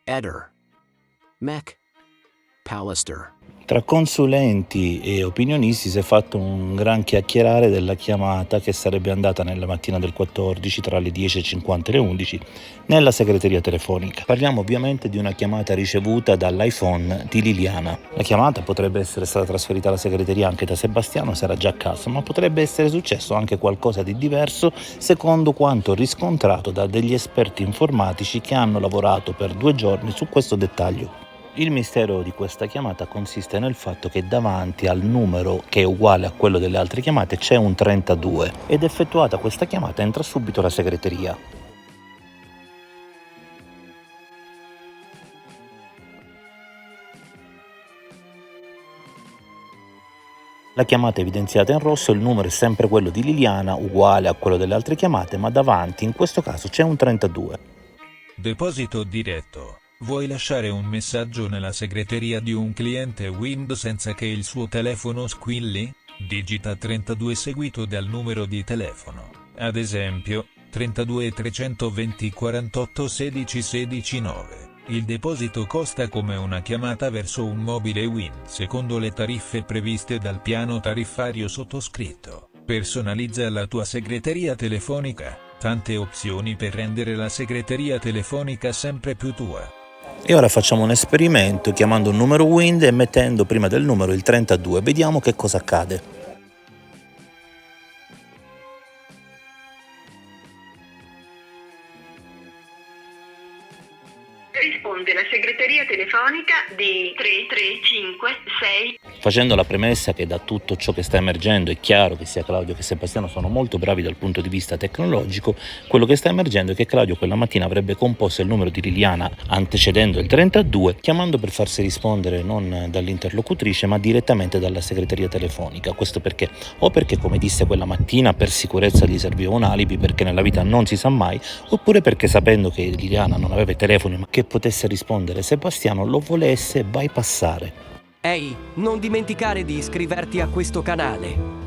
Eder. Mech. Pallister. Tra consulenti e opinionisti si è fatto un gran chiacchierare della chiamata che sarebbe andata nella mattina del 14 tra le 10:50 e le 11 nella segreteria telefonica. Parliamo ovviamente di una chiamata ricevuta dall'iPhone di Liliana. La chiamata potrebbe essere stata trasferita alla segreteria anche da Sebastiano, sarà già a casa, ma potrebbe essere successo anche qualcosa di diverso secondo quanto riscontrato da degli esperti informatici che hanno lavorato per 2 giorni su questo dettaglio. Il mistero di questa chiamata consiste nel fatto che davanti al numero che è uguale a quello delle altre chiamate c'è un 32 ed effettuata questa chiamata entra subito la segreteria. La chiamata evidenziata in rosso, il numero è sempre quello di Liliana, uguale a quello delle altre chiamate, ma davanti in questo caso c'è un 32. Deposito diretto. Vuoi lasciare un messaggio nella segreteria di un cliente Wind senza che il suo telefono squilli? Digita 32 seguito dal numero di telefono. Ad esempio, 32 320 48 16 16 9. Il deposito costa come una chiamata verso un mobile Wind secondo le tariffe previste dal piano tariffario sottoscritto. Personalizza la tua segreteria telefonica. Tante opzioni per rendere la segreteria telefonica sempre più tua. E ora facciamo un esperimento chiamando un numero Wind e mettendo prima del numero il 32. Vediamo che cosa accade. Risponde la segreteria telefonica di 3356. Facendo la premessa che da tutto ciò che sta emergendo è chiaro che sia Claudio che Sebastiano sono molto bravi dal punto di vista tecnologico, quello che sta emergendo è che Claudio quella mattina avrebbe composto il numero di Liliana antecedendo il 32, chiamando per farsi rispondere non dall'interlocutrice ma direttamente dalla segreteria telefonica. Questo perché? O perché, come disse quella mattina, per sicurezza gli serviva un alibi, perché nella vita non si sa mai, oppure perché, sapendo che Liliana non aveva i telefoni ma che potesse rispondere Sebastiano, lo volesse bypassare. Ehi, non dimenticare di iscriverti a questo canale.